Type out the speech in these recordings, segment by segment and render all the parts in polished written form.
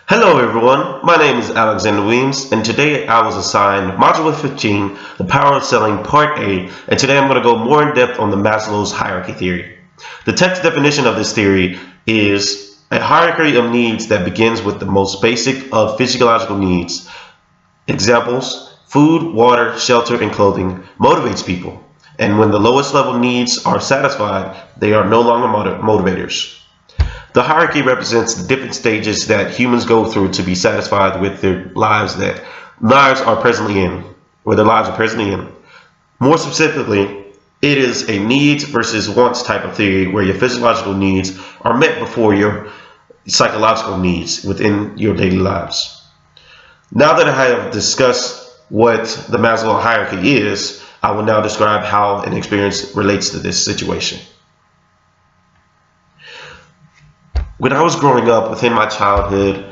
Hello everyone, my name is Alexander Weems, and today I was assigned Module 15, The Power of Selling Part A, and today I'm going to go more in depth on the Maslow's hierarchy theory. The text definition of this theory is a hierarchy of needs that begins with the most basic of physiological needs. Examples: food, water, shelter, and clothing motivates people, and when the lowest level needs are satisfied, they are no longer motivators. The hierarchy represents the different stages that humans go through to be satisfied with their lives are presently in, or their lives are presently in. More specifically, it is a needs versus wants type of theory where your physiological needs are met before your psychological needs within your daily lives. Now that I have discussed what the Maslow hierarchy is, I will now describe how an experience relates to this situation. When I was growing up within my childhood,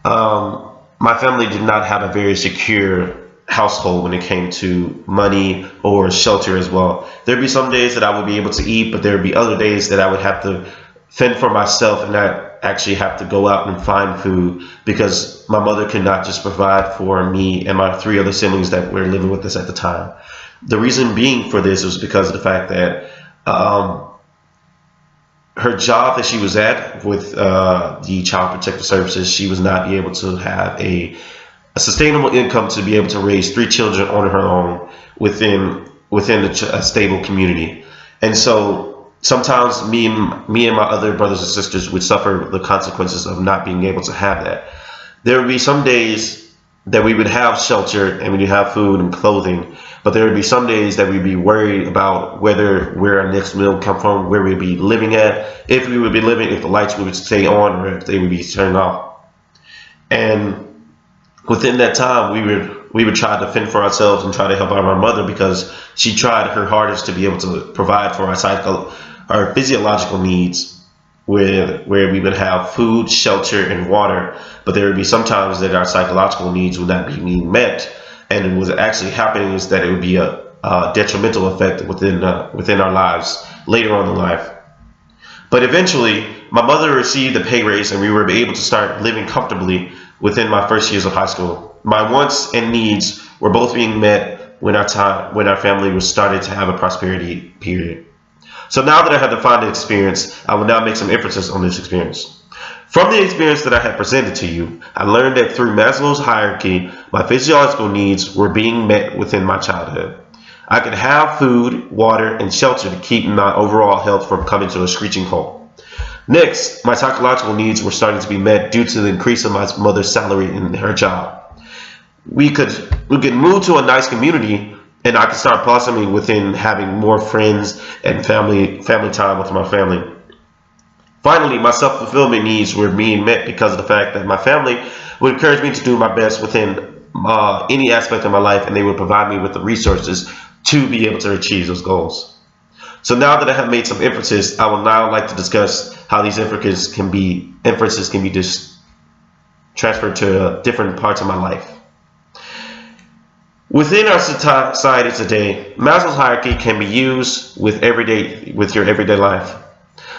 my family did not have a very secure household when it came to money or shelter as well. There'd be some days that I would be able to eat, but there would be other days that I would have to fend for myself and not actually have to go out and find food because my mother could not just provide for me and my three other siblings that were living with us at the time. The reason being for this was because of the fact that her job that she was at with the Child Protective Services, she was not able to have a sustainable income to be able to raise three children on her own within a stable community. And so sometimes me and my other brothers and sisters would suffer the consequences of not being able to have that. There would be some days that we would have shelter and we would have food and clothing, but there would be some days that we'd be worried about where our next meal come from, where we'd be living at, if we would be living, if the lights would stay on or if they would be turned off. And within that time, we would try to fend for ourselves and try to help out our mother because she tried her hardest to be able to provide for our physiological needs, where we would have food, shelter, and water, but there would be sometimes that our psychological needs would not be being met, and what was actually happening is that it would be a detrimental effect within our lives later on in life. But eventually, my mother received a pay raise, and we were able to start living comfortably within my first years of high school. My wants and needs were both being met when our family was started to have a prosperity period. So now that I have defined the experience, I will now make some inferences on this experience. From the experience that I have presented to you, I learned that through Maslow's hierarchy, my physiological needs were being met within my childhood. I could have food, water, and shelter to keep my overall health from coming to a screeching halt. Next, my psychological needs were starting to be met due to the increase of my mother's salary in her job. We could move to a nice community, and I could start blossoming within having more friends and family time with my family. Finally, my self-fulfillment needs were being met because of the fact that my family would encourage me to do my best within any aspect of my life, and they would provide me with the resources to be able to achieve those goals. So now that I have made some inferences, I would now like to discuss how these inferences can be just transferred to different parts of my life. Within our society today, Maslow's hierarchy can be used with your everyday life.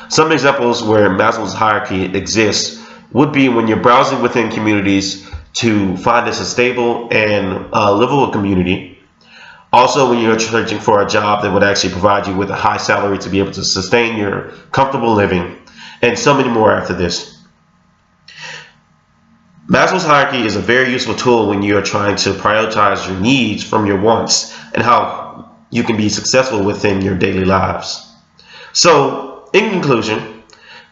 Some examples where Maslow's hierarchy exists would be when you're browsing within communities to find a stable and livable community. Also, when you're searching for a job that would actually provide you with a high salary to be able to sustain your comfortable living, and so many more after this. Maslow's hierarchy is a very useful tool when you are trying to prioritize your needs from your wants and how you can be successful within your daily lives. So, in conclusion,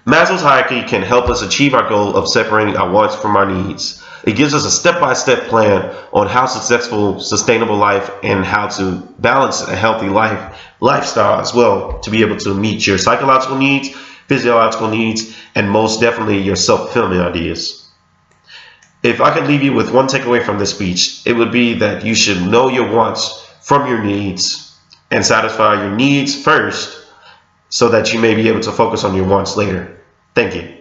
Maslow's hierarchy can help us achieve our goal of separating our wants from our needs. It gives us a step-by-step plan on how sustainable life and how to balance a healthy lifestyle as well to be able to meet your psychological needs, physiological needs, and most definitely your self-fulfillment ideas. If I could leave you with one takeaway from this speech, it would be that you should know your wants from your needs and satisfy your needs first so that you may be able to focus on your wants later. Thank you.